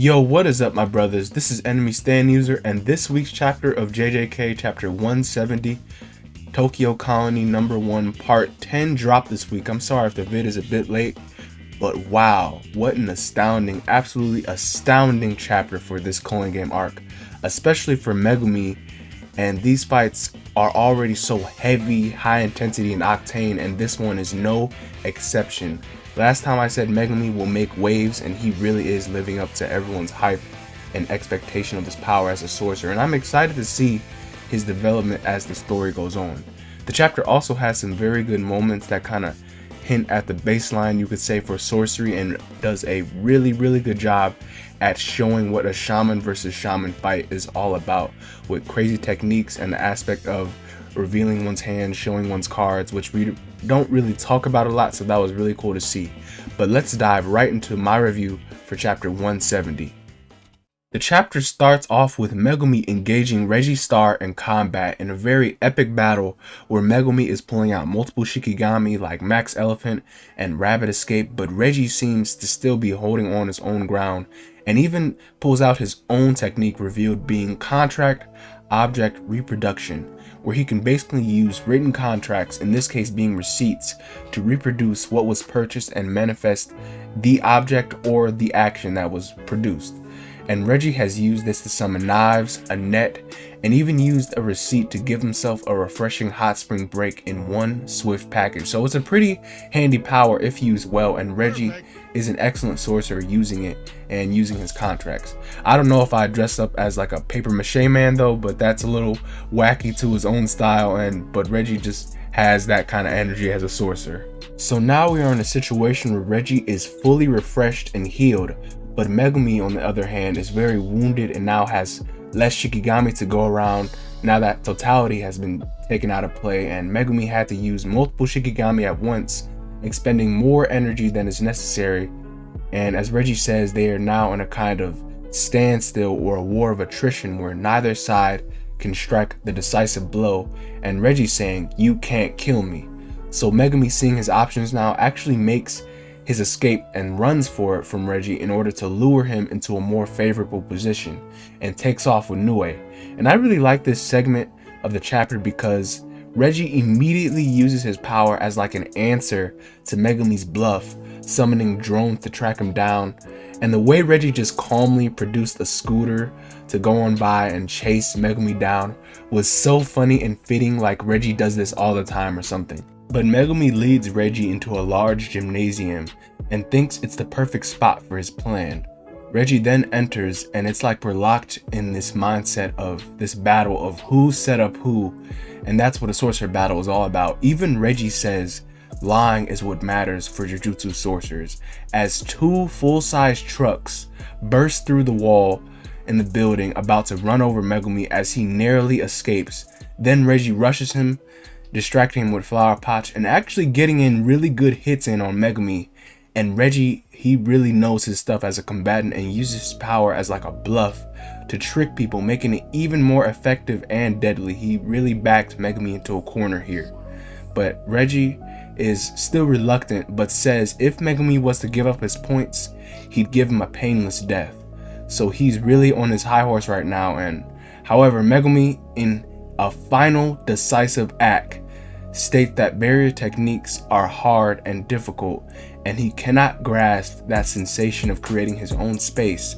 Yo, what is up, my brothers? This is Enemy Stand User, and this week's chapter of JJK chapter 170, Tokyo Colony number 1, part 10 dropped this week. I'm sorry if the vid is a bit late, but wow, what an astounding, absolutely astounding chapter for this Coin Game arc, especially for Megumi. And these fights are already so heavy, high intensity, and octane, and this one is no exception. Last time I said Megumi will make waves, and he really is living up to everyone's hype and expectation of his power as a sorcerer, and I'm excited to see his development as the story goes on. The chapter also has some very good moments that kind of hint at the baseline, you could say, for sorcery, and does a really good job at showing what a shaman versus shaman fight is all about, with crazy techniques and the aspect of revealing one's hand, showing one's cards, which we don't really talk about a lot, so that was really cool to see. But let's dive right into my review for chapter 170. The chapter starts off with Megumi engaging Reggie Star in combat in a very epic battle where Megumi is pulling out multiple Shikigami like Max Elephant and Rabbit Escape, but Reggie seems to still be holding on his own ground and even pulls out his own technique, revealed being contract object reproduction, where he can basically use written contracts, in this case being receipts, to reproduce what was purchased and manifest the object or the action that was produced. And Reggie has used this to summon knives, a net, and even used a receipt to give himself a refreshing hot spring break in one swift package. So it's a pretty handy power if used well, and Reggie is an excellent sorcerer using it and using his contracts. I don't know if I dress up as like a paper mache man though, but that's a little wacky to his own style, but Reggie just has that kind of energy as a sorcerer. So now we are in a situation where Reggie is fully refreshed and healed, but Megumi, on the other hand, is very wounded and now has less Shikigami to go around now that totality has been taken out of play, and Megumi had to use multiple Shikigami at once, expending more energy than is necessary. And as Reggie says, they are now in a kind of standstill or a war of attrition where neither side can strike the decisive blow, and Reggie saying, "You can't kill me." So Megumi, seeing his options now, actually makes his escape and runs for it from Reggie in order to lure him into a more favorable position, and takes off with Nue. And I really like this segment of the chapter because Reggie immediately uses his power as like an answer to Megumi's bluff, summoning drones to track him down. And the way Reggie just calmly produced a scooter to go on by and chase Megumi down was so funny and fitting, like Reggie does this all the time or something. But Megumi leads Reggie into a large gymnasium and thinks it's the perfect spot for his plan. Reggie then enters, and it's like we're locked in this mindset of this battle of who set up who, and that's what a sorcerer battle is all about. Even Reggie says lying is what matters for Jujutsu sorcerers, as two full-size trucks burst through the wall in the building, about to run over Megumi as he narrowly escapes. Then Reggie rushes him, distracting him with flower pots and actually getting in really good hits in on Megumi. And Reggie, he really knows his stuff as a combatant and uses his power as like a bluff to trick people, making it even more effective and deadly. He really backed Megumi into a corner here. But Reggie is still reluctant, but says if Megumi was to give up his points, he'd give him a painless death. So he's really on his high horse right now. And however, Megumi, in a final decisive act, state that barrier techniques are hard and difficult, and he cannot grasp that sensation of creating his own space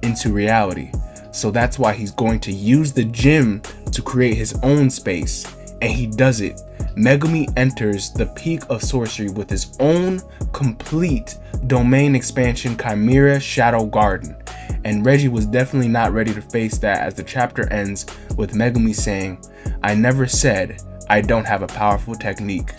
into reality. So that's why he's going to use the gym to create his own space, and he does it. Megumi enters the peak of sorcery with his own complete domain expansion, Chimera Shadow Garden. And Reggie was definitely not ready to face that, as the chapter ends with Megumi saying, "I never said I don't have a powerful technique."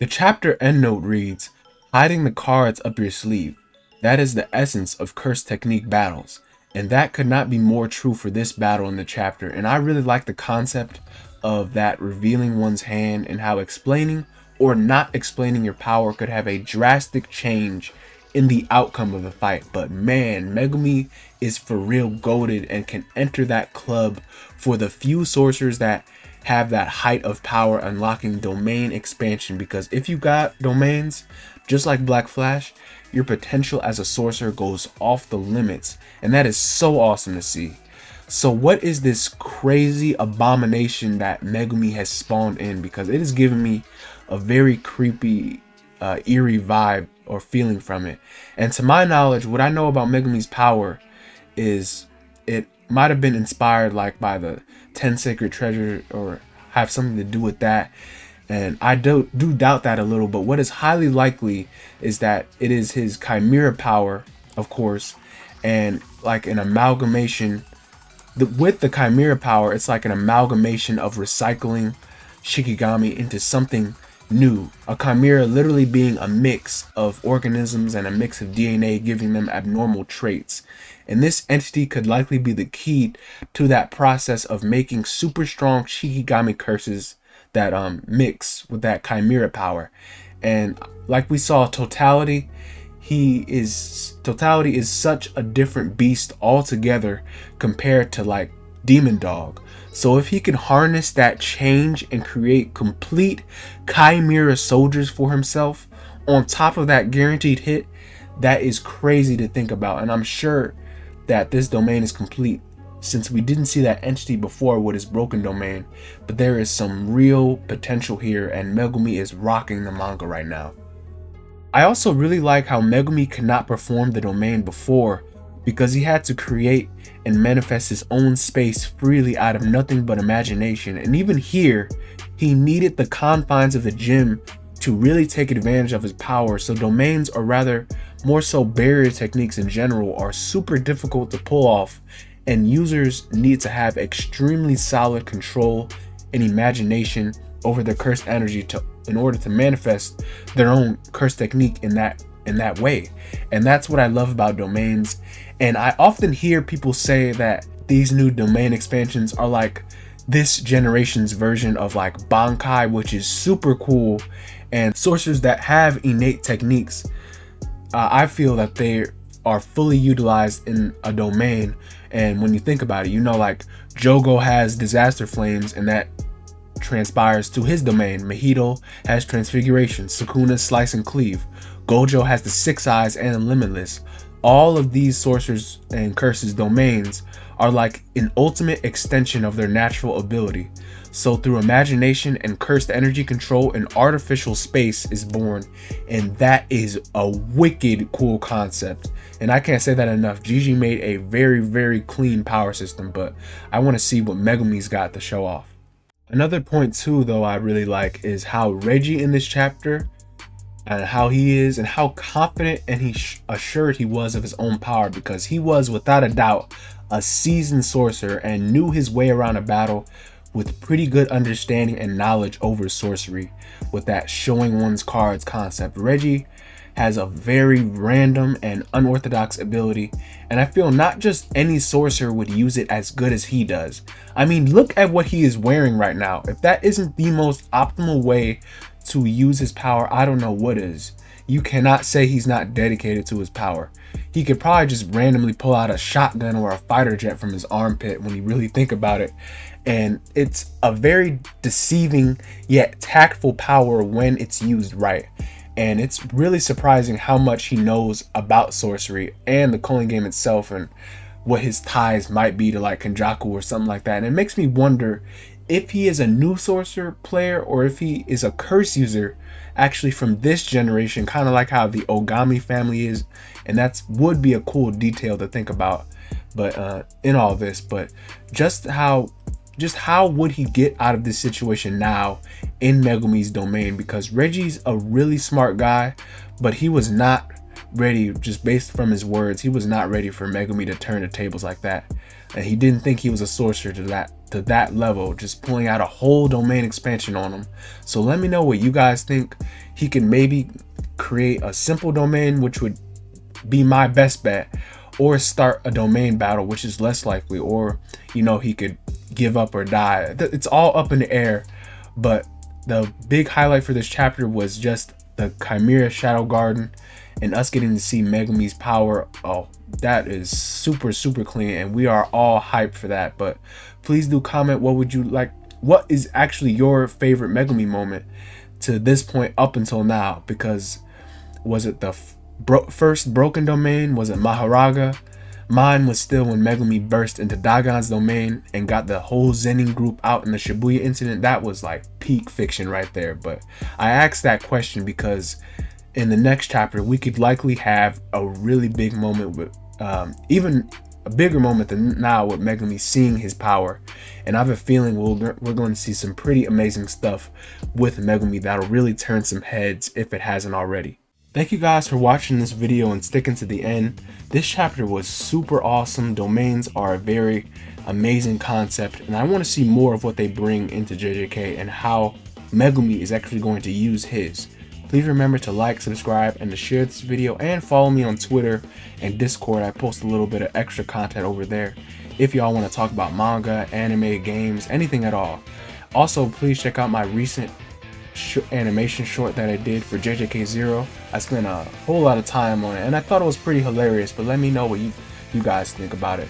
The chapter endnote reads, "Hiding the cards up your sleeve. That is the essence of cursed technique battles." And that could not be more true for this battle in the chapter. And I really like the concept of that, revealing one's hand, and how explaining or not explaining your power could have a drastic change in the outcome of the fight. But man, Megumi is for real goated and can enter that club for the few sorcerers that have that height of power, unlocking domain expansion. Because if you got domains, just like Black Flash, your potential as a sorcerer goes off the limits, and that is so awesome to see. So what is this crazy abomination that Megumi has spawned in? Because it is giving me a very creepy, eerie vibe or feeling from it. And to my knowledge, what I know about Megumi's power is it might have been inspired like by the 10 sacred treasures or have something to do with that. And I do doubt that a little, but what is highly likely is that it is his chimera power, of course, and like an amalgamation. With the chimera power, it's like an amalgamation of recycling Shikigami into something new. A chimera literally being a mix of organisms and a mix of DNA, giving them abnormal traits. And this entity could likely be the key to that process of making super strong Shikigami curses that mix with that chimera power. And like we saw, Totality is such a different beast altogether compared to like Demon Dog. So if he can harness that change and create complete chimera soldiers for himself on top of that guaranteed hit, that is crazy to think about. And I'm sure that this domain is complete since we didn't see that entity before with his broken domain, but there is some real potential here, and Megumi is rocking the manga right now. I also really like how Megumi could not perform the domain before because he had to create and manifest his own space freely out of nothing but imagination. And even here, he needed the confines of the gym to really take advantage of his power. So domains, or rather more so barrier techniques in general, are super difficult to pull off, and users need to have extremely solid control and imagination over their cursed energy in order to manifest their own cursed technique in that way. And that's what I love about domains. And I often hear people say that these new domain expansions are like this generation's version of like Bankai, which is super cool. And sorcerers that have innate techniques, I feel that they are fully utilized in a domain. And when you think about it, you know, like Jogo has Disaster Flames, and that transpires to his domain. Mahito has Transfiguration, Sukuna's Slice and Cleave, Gojo has the Six Eyes and Limitless. All of these sorcerers and curses domains are like an ultimate extension of their natural ability. So through imagination and cursed energy control, an artificial space is born, and that is a wicked cool concept. And I can't say that enough. Gigi made a very, very clean power system, but I want to see what Megumi's got to show off. Another point too, though, I really like is how Reggie in this chapter, and how he is, and how confident and assured he was of his own power, because he was without a doubt a seasoned sorcerer and knew his way around a battle with pretty good understanding and knowledge over sorcery with that showing one's cards concept. Reggie has a very random and unorthodox ability, and I feel not just any sorcerer would use it as good as he does. I mean, look at what he is wearing right now. If that isn't the most optimal way to use his power, I don't know what is. You cannot say he's not dedicated to his power. He could probably just randomly pull out a shotgun or a fighter jet from his armpit when you really think about it. And it's a very deceiving yet tactful power when it's used right. And it's really surprising how much he knows about sorcery and the culling game itself, and what his ties might be to like Kenjaku or something like that. And it makes me wonder if he is a new sorcerer player or if he is a curse user actually from this generation, kind of like how the Ogami family is. And that would be a cool detail to think about, but in all this, but just how would he get out of this situation now in Megumi's domain? Because Reggie's a really smart guy, but he was not ready, just based from his words, he was not ready for Megumi to turn the tables like that. And he didn't think he was a sorcerer to that level, just pulling out a whole domain expansion on him. So let me know what you guys think. He can maybe create a simple domain, which would be my best bet, or start a domain battle, which is less likely, or, you know, he could give up or die. It's all up in the air. But the big highlight for this chapter was just the Chimera Shadow Garden and us getting to see Megumi's power. Oh, that is super, super clean, and we are all hyped for that. But please do comment, what would you like, what is actually your favorite Megumi moment to this point up until now? Because was it the First broken domain was at Maharaga. Mine was still when Megumi burst into Dagon's domain and got the whole Zenin group out in the Shibuya incident. That was like peak fiction right there. But I asked that question because in the next chapter, we could likely have a really big moment with, even a bigger moment than now with Megumi seeing his power. And I have a feeling we're going to see some pretty amazing stuff with Megumi that'll really turn some heads if it hasn't already. Thank you guys for watching this video and sticking to the end. This chapter was super awesome. Domains are a very amazing concept, and I want to see more of what they bring into JJK and how Megumi is actually going to use his. Please remember to like, subscribe, and to share this video, and follow me on Twitter and Discord. I post a little bit of extra content over there if y'all want to talk about manga, anime, games, anything at all. Also, please check out my recent animation short that I did for JJK 0. I spent a whole lot of time on it and I thought it was pretty hilarious, but let me know what you guys think about it.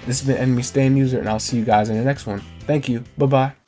This has been Enemy Stand User, and I'll see you guys in the next one. Thank you. Bye bye.